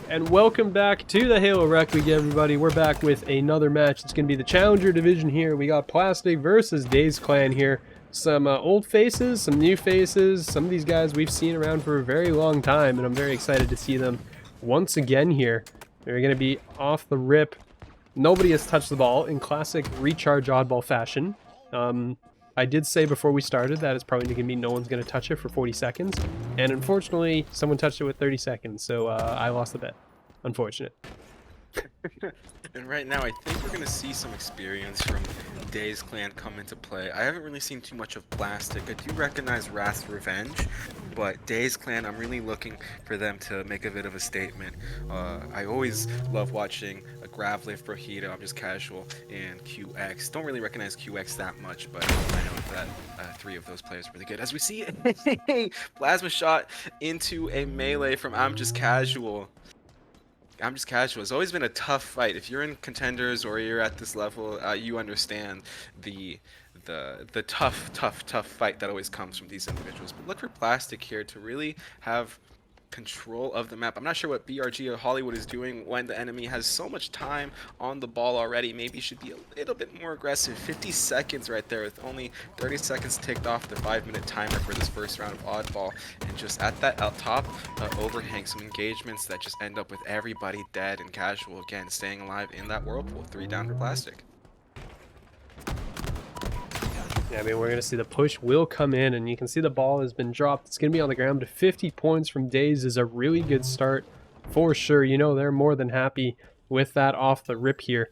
and welcome back to the Halo Rec League, everybody. We're back with another match. It's going to be the Challenger division here. We got Plastic versus Dazed Clan here. Some old faces, some new faces. Some of these guys we've seen around for a very long time, and I'm very excited to see them once again here. They're going to be off the rip. Nobody has touched the ball in classic recharge oddball fashion. I did say before we started that it's probably going to be no one's going to touch it for 40 seconds. And unfortunately, someone touched it with 30 seconds. So I lost the bet. Unfortunate. And right now, I think we're going to see some experience from Dazed Clan come into play. I haven't really seen too much of Plastic. I do recognize Wrath's Revenge, but Dazed Clan, I'm really looking for them to make a bit of a statement. I always love watching a Gravlift, Brojito, I'm just casual, and QX. Don't really recognize QX that much, but I know that three of those players are really good. As we see a plasma shot into a melee from I'm Just Casual. I'm Just Casual. It's always been a tough fight. If you're in contenders or you're at this level, you understand the tough fight that always comes from these individuals. But look for Plastic here to really have control of the map. I'm not sure what BRG or Hollywood is doing when the enemy has so much time on the ball already. Maybe should be a little bit more aggressive. 50 seconds right there with only 30 seconds ticked off the 5-minute timer for this first round of oddball, and just at that top overhang, some engagements that just end up with everybody dead and Casual again staying alive in that whirlpool. 3 down for Plastic. Yeah, I mean, we're going to see the push will come in, and you can see the ball has been dropped. It's going to be on the ground. 50 points from Dazed is a really good start for sure. You know, they're more than happy with that off the rip here.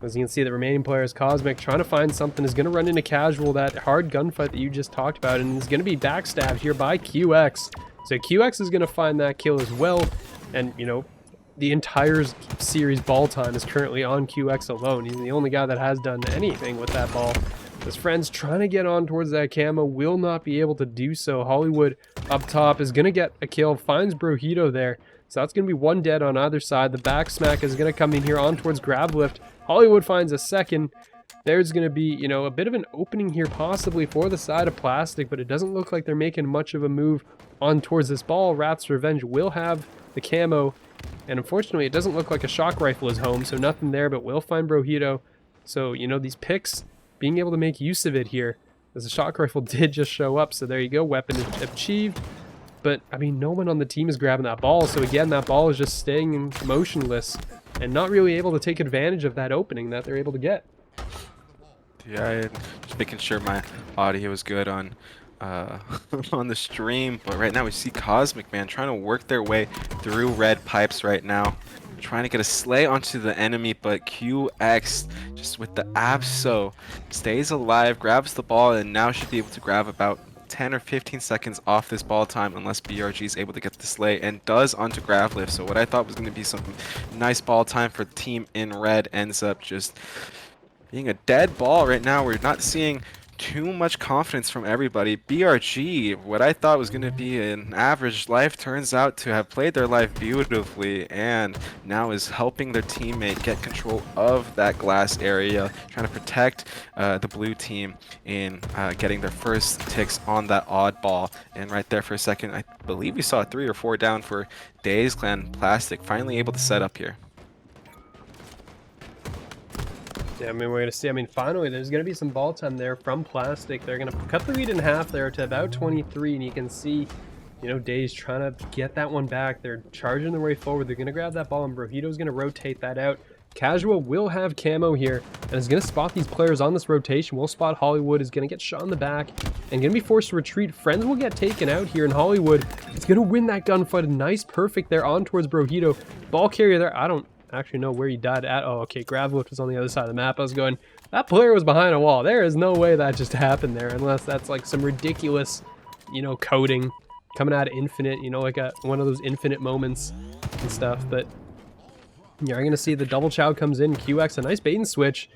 As you can see, the remaining players, Cosmic, trying to find something, is going to run into Casual, that hard gunfight that you just talked about, and is going to be backstabbed here by QX. So QX is going to find that kill as well, and, you know, the entire series ball time is currently on QX alone. He's the only guy that has done anything with that ball. His friends trying to get on towards that camo will not be able to do so. Hollywood up top is going to get a kill, finds Brojito there. So that's going to be 1 dead on either side. The back smack is going to come in here on towards Gravlift. Hollywood finds a second. There's going to be, you know, a bit of an opening here possibly for the side of Plastic, but it doesn't look like they're making much of a move on towards this ball. Wrath's Revenge will have the camo, and unfortunately it doesn't look like a shock rifle is home, so nothing there, but we'll find Brojito. So, you know, these picks, being able to make use of it here, as the shock rifle did just show up. So there you go, weapon achieved. But I mean, no one on the team is grabbing that ball, so again, that ball is just staying motionless and not really able to take advantage of that opening that they're able to get. Yeah, just making sure my audio is good on on the stream. But right now we see Cosmic, man, trying to work their way through red pipes right now, trying to get a slay onto the enemy, but QX just with the abso stays alive, grabs the ball, and now should be able to grab about 10 or 15 seconds off this ball time unless BRG is able to get the slay, and does onto Gravlift. So what I thought was going to be some nice ball time for the team in red ends up just being a dead ball right now. We're not seeing too much confidence from everybody. BRG, what I thought was going to be an average life, turns out to have played their life beautifully, and now is helping their teammate get control of that glass area, trying to protect the blue team in getting their first ticks on that oddball. And right there for a second, I believe we saw 3 or 4 down for Dazed Clan. Plastic finally able to set up here. Yeah, I mean, we're going to see, I mean, finally, there's going to be some ball time there from Plastic. They're going to cut the lead in half there to about 23, and you can see, you know, Dazed trying to get that one back. They're charging their way forward. They're going to grab that ball, and Brojito's going to rotate that out. Casual will have camo here, and is going to spot these players on this rotation. Will spot Hollywood, is going to get shot in the back, and going to be forced to retreat. Friends will get taken out here, and Hollywood is going to win that gunfight. A nice perfect there on towards Brojito. Ball carrier there, I don't actually know where he died at. Oh, okay, Gravlift was on the other side of the map. I was going, that player was behind a wall. There is no way that just happened there, unless that's like some ridiculous, you know, coding coming out of Infinite, you know, like one of those Infinite moments and stuff. But you're going to see the double chow comes in. QX, a nice bait and switch.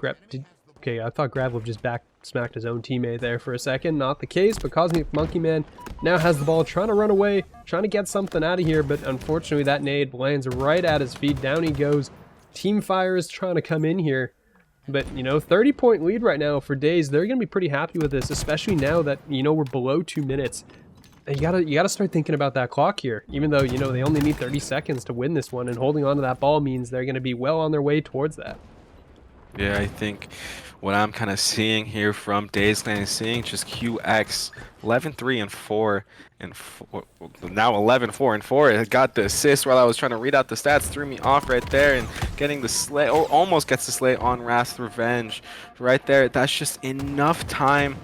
Okay, I thought Gravlift just back smacked his own teammate there for a second. Not the case, but Cosmic Monkey Man now has the ball, trying to run away, trying to get something out of here, but unfortunately that nade lands right at his feet. Down he goes. Team Fire is trying to come in here, but, you know, 30-point lead right now for Dazed. They're going to be pretty happy with this, especially now that, you know, we're below 2 minutes. You gotta start thinking about that clock here. Even though, you know, they only need 30 seconds to win this one, and holding on to that ball means they're gonna be well on their way towards that. Yeah, I think what I'm kind of seeing here from Dazed Clan is seeing just QX 11-3 and 4 and now 11-4 and 4. It got the assist while I was trying to read out the stats, threw me off right there, and getting the slay, or almost gets the slay on Wrath's Revenge right there. That's just enough time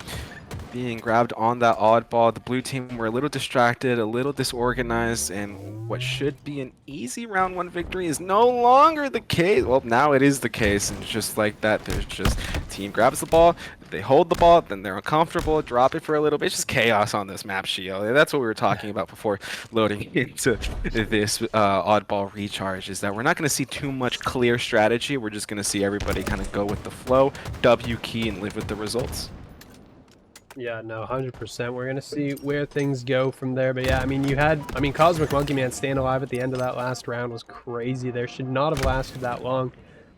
being grabbed on that oddball. The blue team were a little distracted, a little disorganized, and what should be an easy round 1 victory is no longer the case. Well, now it is the case, and just like that, there's just team grabs the ball, they hold the ball, then they're uncomfortable, drop it for a little bit. It's just chaos on this map, Shio. That's what we were talking about before loading into this oddball recharge, is that we're not going to see too much clear strategy. We're just going to see everybody kind of go with the flow, W key, and live with the results. Yeah, no, 100%. We're going to see where things go from there. But yeah, I mean, Cosmic Monkey Man staying alive at the end of that last round was crazy. There should not have lasted that long.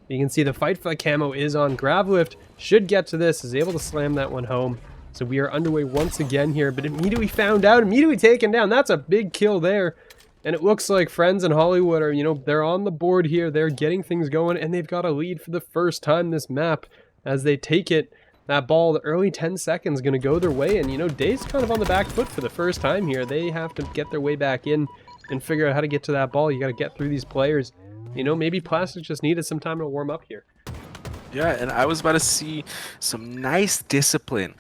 You can see the fight for the camo is on. Gravlift should get to this, is able to slam that one home. So we are underway once again here, but immediately found out, immediately taken down. That's a big kill there. And it looks like Friends in Hollywood are, you know, they're on the board here. They're getting things going, and they've got a lead for the first time this map as they take it. That ball, the early 10 seconds, going to go their way. And, you know, Dazed kind of on the back foot for the first time here. They have to get their way back in and figure out how to get to that ball. You got to get through these players. You know, maybe Plastic just needed some time to warm up here. Yeah, and I was about to see some nice discipline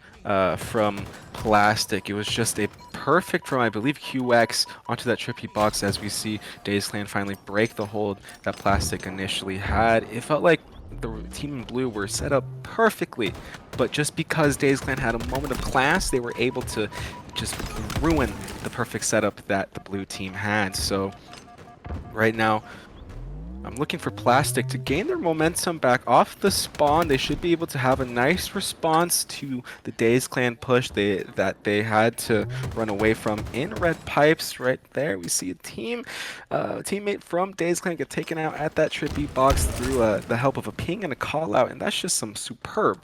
from Plastic. It was just a perfect from, I believe, QX onto that trippy box as we see Dazed Clan finally break the hold that Plastic initially had. It felt like the team in blue were set up perfectly, but just because Dazed Clan had a moment of class, they were able to just ruin the perfect setup that the blue team had. So right now, I'm looking for Plastic to gain their momentum back off the spawn. They should be able to have a nice response to the Dazed Clan push that they had to run away from in red pipes. Right there, we see a teammate from Dazed Clan get taken out at that trippy box through the help of a ping and a call out, and that's just some superb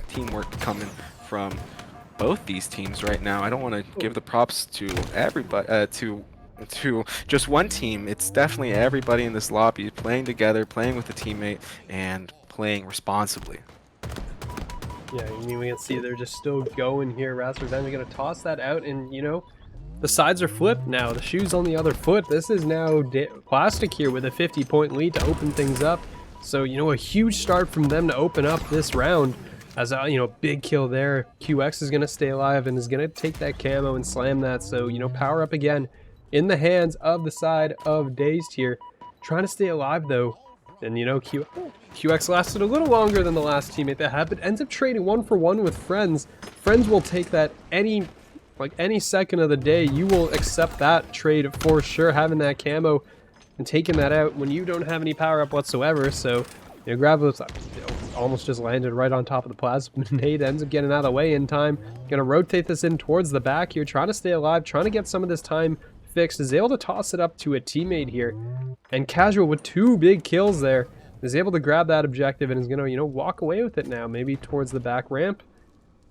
teamwork coming from both these teams right now. I don't want to give the props to everybody, to just one team. It's definitely everybody in this lobby playing together, playing with a teammate, and playing responsibly. Yeah, I mean, we can see they're just still going here. Wrath's Revenge are going to toss that out, and, you know, the sides are flipped now. The shoe's on the other foot. This is now Plastic here with a 50-point lead to open things up. So, you know, a huge start from them to open up this round. As a, you know, big kill there. QX is going to stay alive and is going to take that camo and slam that. So, you know, power up again in the hands of the side of Dazed here. Trying to stay alive, though. And, you know, QX lasted a little longer than the last teammate that had, but ends up trading 1-for-1 with Friends. Friends will take that any second of the day. You will accept that trade for sure, having that camo and taking that out when you don't have any power up whatsoever. So, you know, Gravlift's almost just landed right on top of the plasma grenade. Ends up getting out of the way in time. Gonna rotate this in towards the back here, trying to stay alive, trying to get some of this time fixed. Is able to toss it up to a teammate here, and Casual with 2 big kills there is able to grab that objective and is gonna, you know, walk away with it now, maybe towards the back ramp.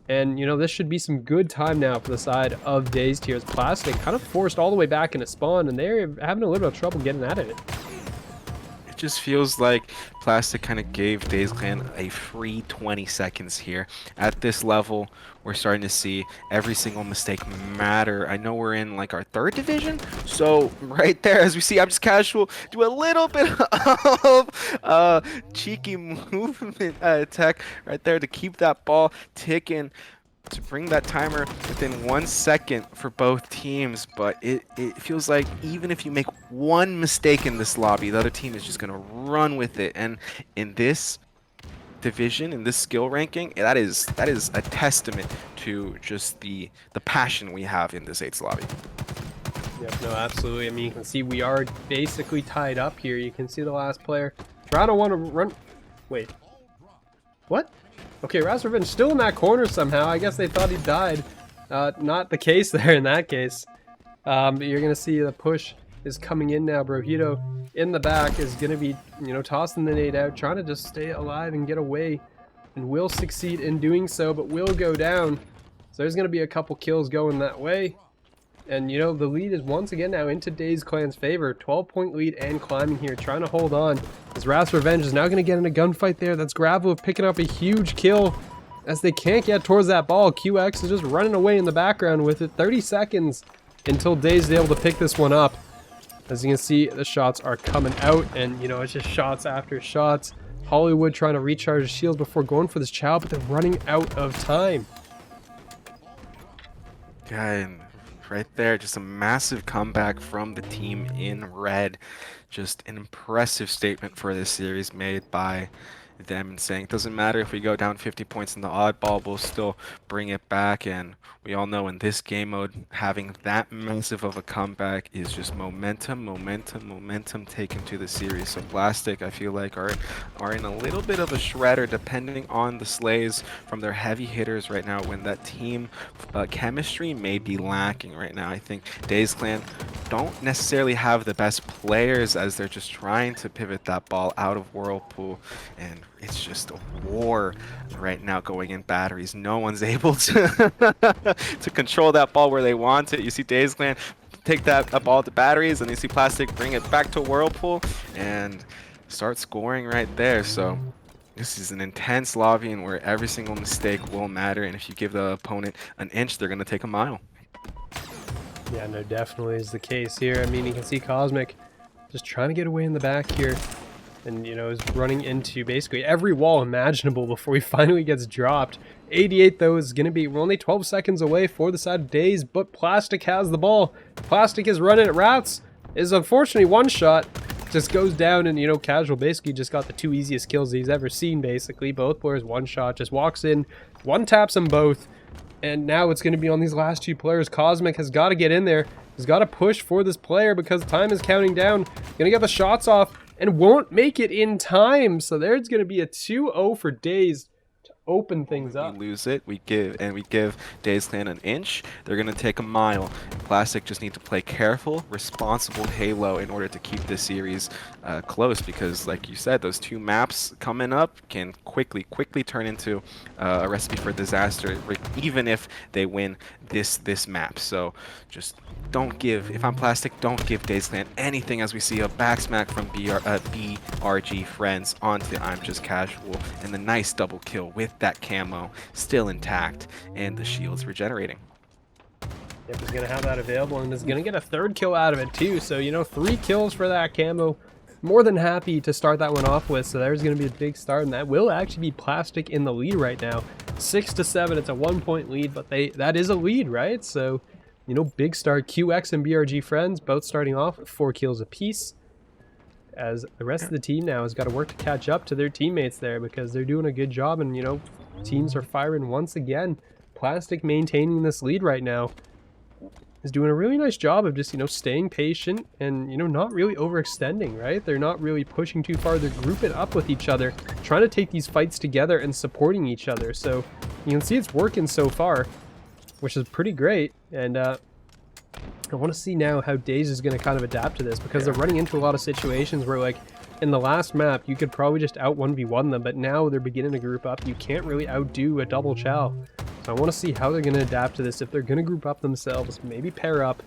And, you know, this should be some good time now for the side of Dazed here, as Plastic kind of forced all the way back into spawn, and they're having a little bit of trouble getting out of it. It just feels like Plastic kind of gave Dazed Clan a free 20 seconds here. At this level, we're starting to see every single mistake matter. I know we're in like our 3rd division, so right there, as we see, I'm just casual, do a little bit of cheeky movement tech right there to keep that ball ticking, to bring that timer within 1 second for both teams. But it feels like even if you make one mistake in this lobby, the other team is just going to run with it. And in this division, in this skill ranking, that is a testament to just the passion we have in this 8th lobby. Yep, no, absolutely. I mean, you can see we are basically tied up here. You can see the last player trying to want to run. Wait, what? Okay, Wrath's Revenge still in that corner somehow. I guess they thought he died. Not the case there in that case. But you're going to see the push is coming in now. Brojito in the back is going to be, you know, tossing the nade out, trying to just stay alive and get away. And will succeed in doing so, but will go down. So there's going to be a couple kills going that way. And, you know, the lead is once again now into Dazed Clan's favor. 12-point lead and climbing here, trying to hold on. As Wrath's Revenge is now going to get in a gunfight there. That's Gravel picking up a huge kill. As they can't get towards that ball, QX is just running away in the background with it. 30 seconds until Dazed is able to pick this one up. As you can see, the shots are coming out, and, you know, it's just shots after shots. Hollywood trying to recharge his shields before going for this chow, but they're running out of time. Yeah, and right there, just a massive comeback from the team in red. Just an impressive statement for this series made by them, and saying it doesn't matter if we go down 50 points in the oddball, we'll still bring it back. And we all know in this game mode, having that massive of a comeback is just momentum taken to the series. So Plastic, I feel like, are in a little bit of a shredder, depending on the slays from their heavy hitters right now, when that team chemistry may be lacking right now. I think Dazed Clan don't necessarily have the best players, as they're just trying to pivot that ball out of Whirlpool, and it's just a war right now going in batteries. No one's able to to control that ball where they want it. You see Dazed Clan take that ball to batteries, and you see Plastic bring it back to Whirlpool and start scoring right there. So this is an intense lobby, and where every single mistake will matter, and if you give the opponent an inch, they're going to take a mile. Yeah, no, definitely is the case here. I mean, you can see Cosmic just trying to get away in the back here. And, you know, is running into basically every wall imaginable before he finally gets dropped. 88, though, is going to be... We're only 12 seconds away for the side of Dazed, but Plastic has the ball. Plastic is running at Rats. Is unfortunately one shot. Just goes down, and, you know, Casual basically just got the two easiest kills he's ever seen, basically. Both players one shot, just walks in, one taps them both. And now it's going to be on these last two players. Cosmic has got to get in there. He's got to push for this player because time is counting down. Going to get the shots off and won't make it in time. So there's going to be a 2-0 for Dazed to open things up. We lose it, we give Dazed Clan an inch, they're going to take a mile. Plastic just need to play careful, responsible Halo in order to keep this series close, because like you said, those two maps coming up can quickly turn into a recipe for disaster, even if they win this map. So just don't give, if I'm Plastic, don't give Dazed Clan anything, as we see a backsmack from BRG Friends onto I'm Just Casual, and the nice double kill with that camo still intact and the shields regenerating. Yep, he's going to have that available, and is going to get a third kill out of it too. So, you know, 3 kills for that camo. More than happy to start that one off with. So there's going to be a big start, and that will actually be Plastic in the lead right now. 6-7, it's a 1-point lead, but that is a lead, right? So, you know, big start. QX and BRG Friends both starting off with 4 kills apiece, as the rest of the team now has got to work to catch up to their teammates there, because they're doing a good job, and, you know, teams are firing once again. Plastic maintaining this lead right now is doing a really nice job of just, you know, staying patient and, you know, not really overextending, right? They're not really pushing too far. They're grouping up with each other, trying to take these fights together and supporting each other. So you can see it's working so far, which is pretty great. And I want to see now how Dazed is going to kind of adapt to this, because they're running into a lot of situations where, like, in the last map, you could probably just out 1v1 them, but now they're beginning to group up. You can't really outdo a double chow. So I want to see how they're going to adapt to this, if they're going to group up themselves, maybe pair up.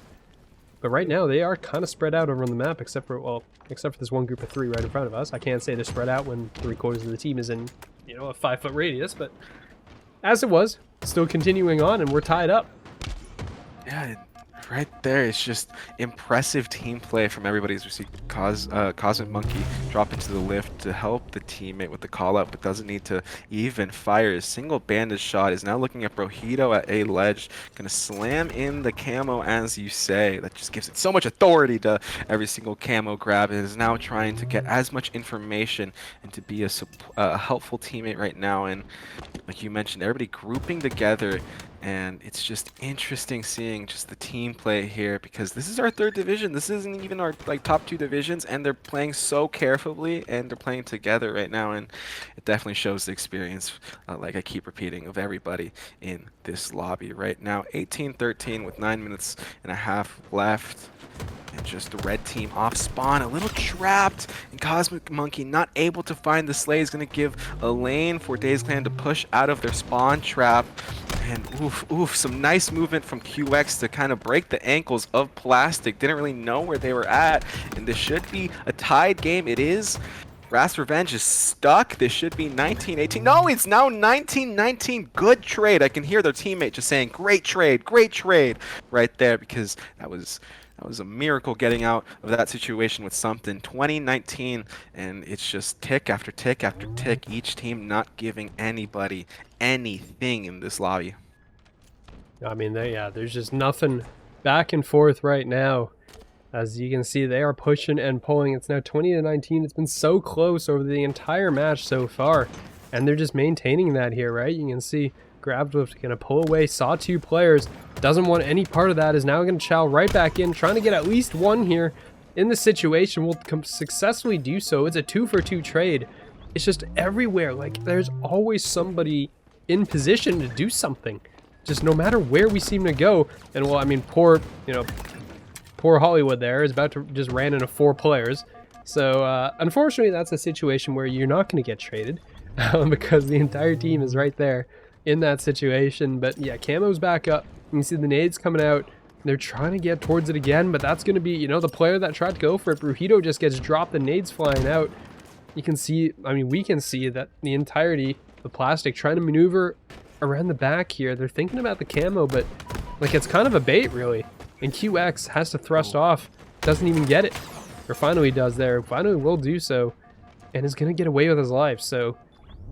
But right now, they are kind of spread out over on the map, except for, well, except for this one group of 3 right in front of us. I can't say they're spread out when 3/4 of the team is in, you know, a 5-foot radius, but as it was, still continuing on, and we're tied up. Yeah, right there, it's just impressive team play from everybody. As we see Cosmic Monkey drop into the lift to help the teammate with the call out, but doesn't need to even fire. A single bandage shot is now looking at Brojito at a ledge, gonna slam in the camo, as you say. That just gives it so much authority to every single camo grab. It is now trying to get as much information and to be a helpful teammate right now. And like you mentioned, everybody grouping together, and it's just interesting seeing just the team play here, because this is our 3rd division. This isn't even our like top 2 divisions, and they're playing so carefully, and they're playing together right now, and it definitely shows the experience, like I keep repeating, of everybody in this lobby right now. 18-13 with 9 minutes and a half left. And just the red team off spawn, a little trapped, and Cosmic Monkey not able to find the slay is going to give a lane for Dazed Clan to push out of their spawn trap. And oof, some nice movement from QX to kind of break the ankles of Plastic. Didn't really know where they were at, and this should be a tied game. It is. Wrath's Revenge is stuck. This should be 19-18. No, it's now 19-19. Good trade. I can hear their teammate just saying, great trade right there, because that was a miracle getting out of that situation with something. 2019, and it's just tick after tick after tick. Each team not giving anybody anything in this lobby. I mean, there's just nothing back and forth right now. As you can see, they are pushing and pulling. It's now 20-19. It's been so close over the entire match so far, and they're just maintaining that here, right? You can see Grabdrift gonna pull away, saw two players, doesn't want any part of that, is now gonna chow right back in, trying to get at least one here in the situation. Will successfully do so. It's a 2-for-2 trade. It's just everywhere. Like, there's always somebody in position to do something, just no matter where we seem to go. And well, I mean, poor Hollywood there is about to just ran into 4 players. So unfortunately, that's a situation where you're not going to get traded because the entire team is right there in that situation. But yeah, Camo's back up. You can see the nades coming out. They're trying to get towards it again, but that's going to be, you know, the player that tried to go for it. Brujito just gets dropped, the nades flying out. You can see, I mean, we can see that the entirety of Plastic trying to maneuver around the back here. They're thinking about the camo, but like, it's kind of a bait, really. And QX has to thrust off, doesn't even get it. Or finally does there, finally will do so, and is going to get away with his life. So,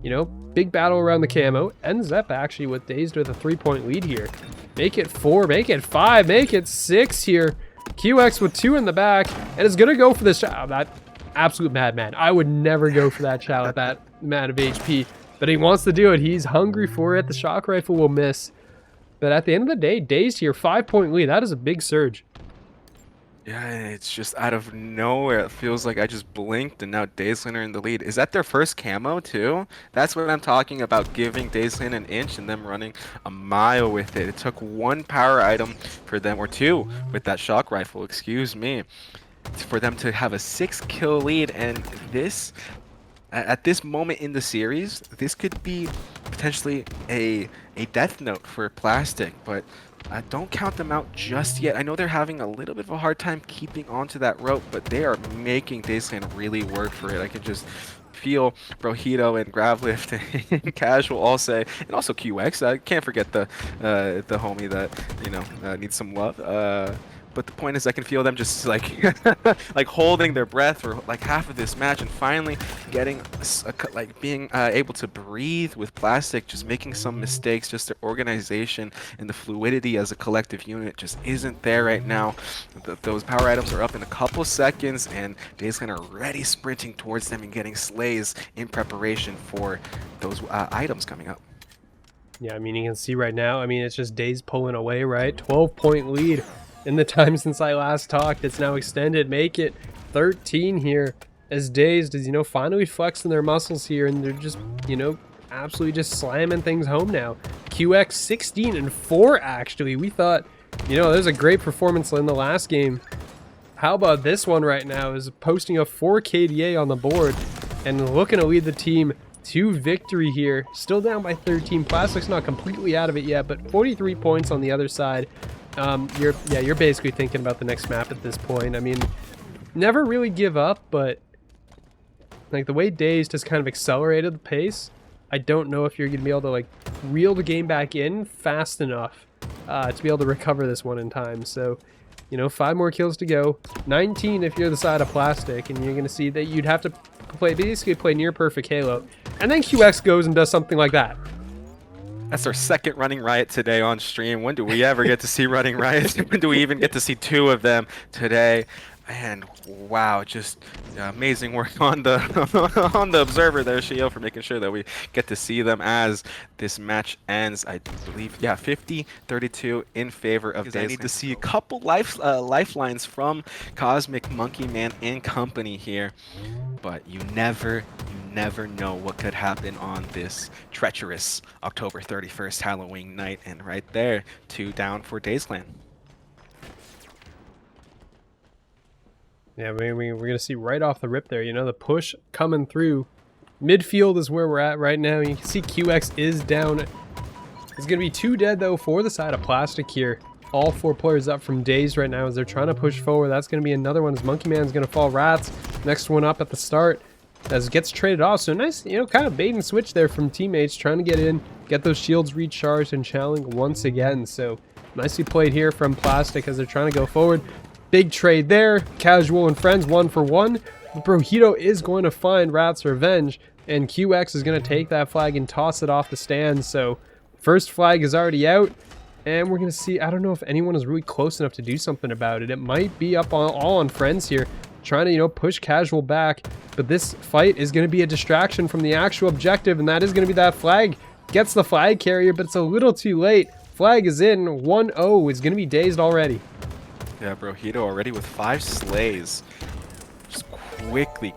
you know, big battle around the camo. Ends up actually with Dazed with a 3-point lead here. Make it 4, make it 5, make it 6 here. QX with 2 in the back, and is going to go for this shot. That absolute madman. I would never go for that shot with that amount of HP, but he wants to do it. He's hungry for it. The shock rifle will miss. But at the end of the day, Dazed here, 5-point lead. That is a big surge. Yeah, it's just out of nowhere. It feels like I just blinked and now Dazed Clan are in the lead. Is that their first camo too? That's what I'm talking about, giving Dazed Clan an inch and them running a mile with it. It took 1 power item for them, or 2 with that shock rifle, excuse me, for them to have a 6-kill lead. And this, at this moment in the series, this could be potentially a death note for Plastic, but don't count them out just yet. I know they're having a little bit of a hard time keeping onto that rope, but they are making Dazed Clan really work for it. I can just feel Brojito and Gravlift and Casual all say, and also QX. I can't forget the homie that, you know, needs some love. But the point is, I can feel them just like like holding their breath for like half of this match, and finally getting like being able to breathe with Plastic, just making some mistakes. Just their organization and the fluidity as a collective unit just isn't there right now. Those power items are up in a couple seconds, and Dazed Clan are already sprinting towards them and getting slays in preparation for those items coming up. Yeah, I mean, you can see right now, I mean, it's just Dazed pulling away, right? 12-point lead. In the time since I last talked, it's now extended. Make it 13 here as Dazed is, you know, finally flexing their muscles here, and they're just, you know, absolutely just slamming things home now. QX 16-4 actually. We thought, you know, there's a great performance in the last game. How about this one right now, is posting a 4 KDA on the board and looking to lead the team to victory here. Still down by 13. Plastic's not completely out of it yet, but 43 points on the other side. You're basically thinking about the next map at this point. I mean, never really give up, but like the way Dazed has kind of accelerated the pace, I don't know if you're gonna be able to like reel the game back in fast enough to be able to recover this one in time. So, you know, 5 more kills to go. 19 if you're the side of Plastic, and you're gonna see that you'd have to basically play near perfect Halo, and then QX goes and does something like that. That's our second Running Riot today on stream. When do we ever get to see Running Riot? When do we even get to see 2 of them today? And wow, just amazing work on the on the observer there, Shio, for making sure that we get to see them as this match ends. I believe, yeah, 50-32 in favor of Dazed. I need to see a couple lifelines from Cosmic Monkey Man and company here, but you never know what could happen on this treacherous October 31st Halloween night. And right there, 2 down for Dazed Clan. Yeah, we're going to see right off the rip there, you know, the push coming through. Midfield is where we're at right now. You can see QX is down It's going to be 2 dead, though, for the side of Plastic here. All 4 players up from Dazed right now as they're trying to push forward. That's going to be another one as Monkey Man's going to fall Rats. Next one up at the start as it gets traded off. So nice, you know, kind of bait and switch there from teammates trying to get in, get those shields recharged and challenge once again. So nicely played here from Plastic as they're trying to go forward. Big trade there. Casual and Friends 1 for 1. But Brojito is going to find Rat's Revenge, and QX is going to take that flag and toss it off the stand. So first flag is already out. And we're going to see, I don't know if anyone is really close enough to do something about it. It might be up on all on Friends here, trying to, you know, push Casual back. But this fight is going to be a distraction from the actual objective, and that is going to be that flag. Gets the flag carrier, but it's a little too late. Flag is in. 1-0 is going to be Dazed already. Yeah, Brojito already with 5 slays. Just quickly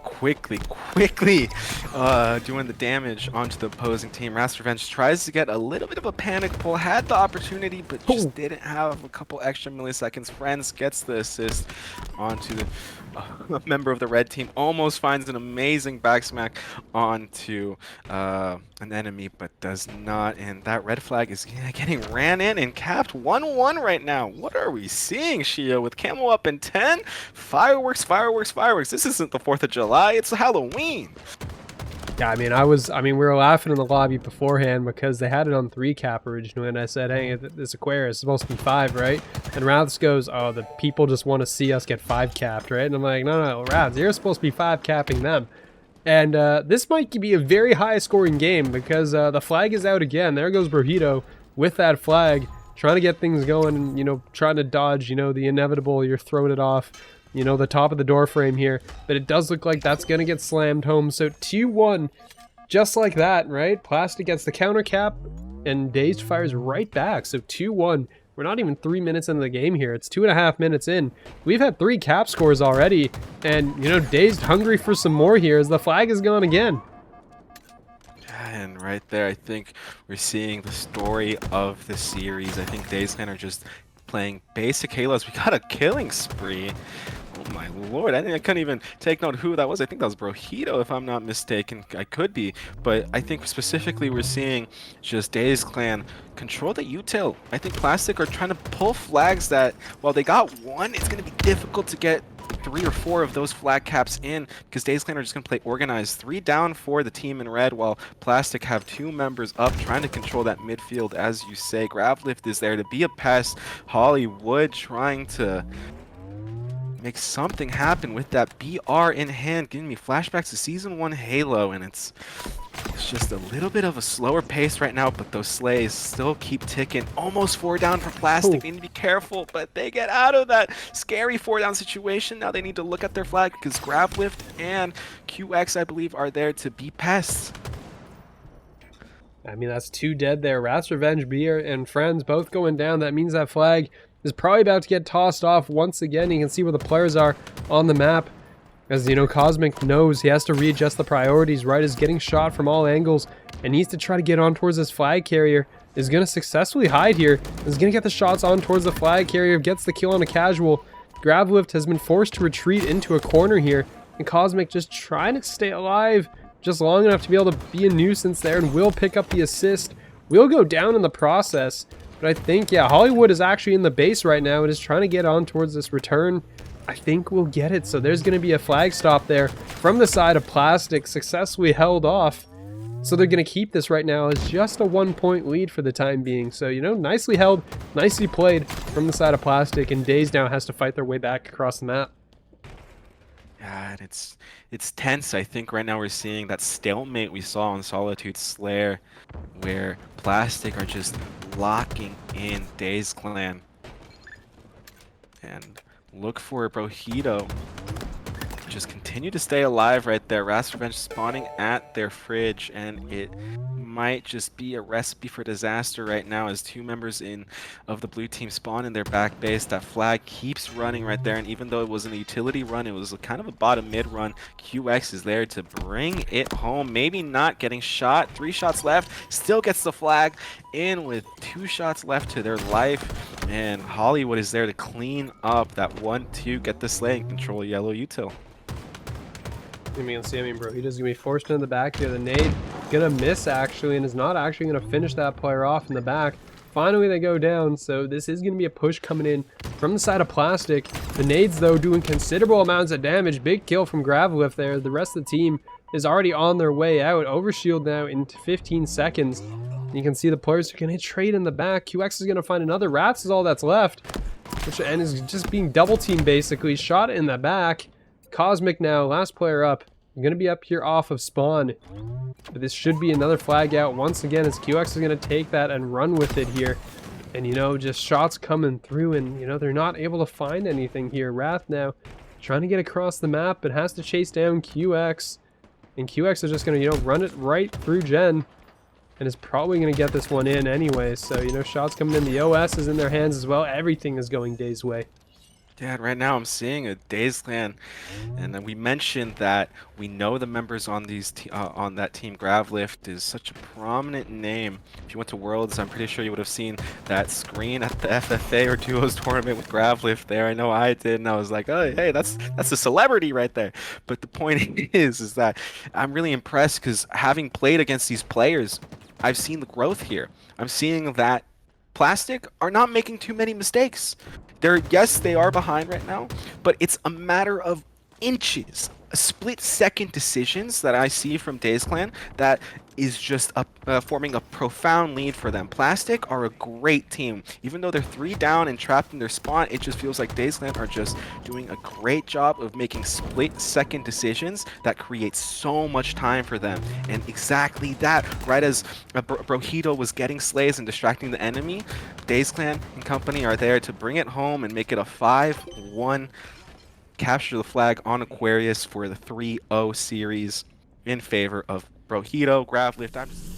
doing the damage onto the opposing team. Rat's Revenge tries to get a little bit of a panic pull, had the opportunity, but just didn't have a couple extra milliseconds. Friends gets the assist onto the a member of the red team, almost finds an amazing backsmack onto an enemy, but does not, and that red flag is getting ran in and capped 1-1 right now. What are we seeing, Shia, with Camel up in 10? Fireworks. This isn't the 4th of July, it's Halloween. Yeah, I mean, we were laughing in the lobby beforehand because they had it on 3 cap originally, and I said, hey, this Aquarius is supposed to be 5, right? And Ravs goes, oh, the people just want to see us get 5 capped, right? And I'm like, no, Ravs, you're supposed to be 5 capping them. And this might be a very high scoring game because the flag is out again. There goes Brojito with that flag, trying to get things going and, you know, trying to dodge, you know, the inevitable, you're throwing it off, you know, the top of the door frame here. But it does look like that's going to get slammed home. So 2-1, just like that, right? Plastic gets the counter cap and Dazed fires right back. So 2-1. We're not even 3 minutes into the game here. It's 2.5 minutes in. We've had 3 cap scores already. And, you know, Dazed hungry for some more here as the flag is gone again. And right there, I think we're seeing the story of the series. I think Dazed Clan are just playing basic Halos. We got a killing spree. Oh my lord, I couldn't even take note who that was. I think that was Brojito, if I'm not mistaken. I could be, but I think specifically we're seeing just Dazed Clan control the util. I think Plastic are trying to pull flags that, while they got 1, it's going to be difficult to get 3 or 4 of those flag caps in because Dazed Clan are just going to play organized. 3 down for the team in red, while Plastic have 2 members up trying to control that midfield, as you say. Gravlift is there to be a pest. Hollywood trying to make something happen with that BR in hand, giving me flashbacks to Season 1 Halo, and it's just a little bit of a slower pace right now, but those slays still keep ticking. Almost 4 down for Plastic. They need to be careful, but they get out of that scary 4 down situation. Now they need to look at their flag because Gravlift and QX, I believe, are there to be pests. I mean, that's 2 dead there. Rat's Revenge, Beer, and Friends both going down. That means that flag is probably about to get tossed off once again. You can see where the players are on the map. As, you know, Cosmic knows he has to readjust the priorities, right? Is getting shot from all angles and needs to try to get on towards this flag carrier. Is going to successfully hide here. Is going to get the shots on towards the flag carrier. Gets the kill on a Casual. Gravlift has been forced to retreat into a corner here. And Cosmic just trying to stay alive just long enough to be able to be a nuisance there, and will pick up the assist. Will go down in the process. But I think, yeah, Hollywood is actually in the base right now and is trying to get on towards this return. I think we'll get it. So there's going to be a flag stop there from the side of Plastic, successfully held off. So they're going to keep this right now as just a 1-point lead for the time being. So, you know, nicely held, nicely played from the side of Plastic, and Dazed now has to fight their way back across the map. God, it's tense. I think right now we're seeing that stalemate we saw on Solitude Slayer, where Plastic are just locking in Dazed Clan. And look for Brojito. Just continue to stay alive right there. Rat's Revenge spawning at their fridge, and it might just be a recipe for disaster right now as 2 members of the blue team spawn in their back base. That flag keeps running right there, and even though it wasn't a utility run, it was a kind of a bottom mid run. QX is there to bring it home. Maybe not getting shot. 3 shots left. Still gets the flag in with 2 shots left to their life, and Hollywood is there to clean up that 1-2, get the slay and control yellow util. You can see, Brojito's gonna be forced into the back here. The nade gonna miss actually, and is not actually gonna finish that player off in the back. Finally, they go down, so this is gonna be a push coming in from the side of Plastic. The nades, though, doing considerable amounts of damage. Big kill from Gravelift there. The rest of the team is already on their way out. Overshield now in 15 seconds. You can see the players are gonna trade in the back. QX is gonna find another. Rats is all that's left, and is just being double teamed basically. Shot in the back. Cosmic now, last player up. Going to be up here off of spawn. But this should be another flag out once again, as QX is going to take that and run with it here. And, you know, just shots coming through, and, you know, they're not able to find anything here. Wrath now trying to get across the map, but has to chase down QX. And QX is just going to, you know, run it right through Gen. And is probably going to get this one in anyway. So, you know, shots coming in. The OS is in their hands as well. Everything is going Dazed way. Yeah, right now I'm seeing a Dazed Clan, and then we mentioned that we know the members on these on that team. Gravelift is such a prominent name. If you went to Worlds, I'm pretty sure you would have seen that screen at the FFA or Duos tournament with Gravelift there. I know I did, and I was like, oh, hey, that's a celebrity right there. But the point is that I'm really impressed because having played against these players, I've seen the growth here. I'm seeing that Plastic are not making too many mistakes. Yes, they are behind right now, but it's a matter of inches, split-second decisions that I see from Dazed Clan that is just forming a profound lead for them. Plastic are a great team. Even though they're 3 down and trapped in their spawn, it just feels like Dazed Clan are just doing a great job of making split-second decisions that create so much time for them. And exactly that, right as Brojito was getting slays and distracting the enemy, Dazed Clan and company are there to bring it home and make it a 5-1 capture the flag on Aquarius for the 3-0 series in favor of Brojito. Gravelift.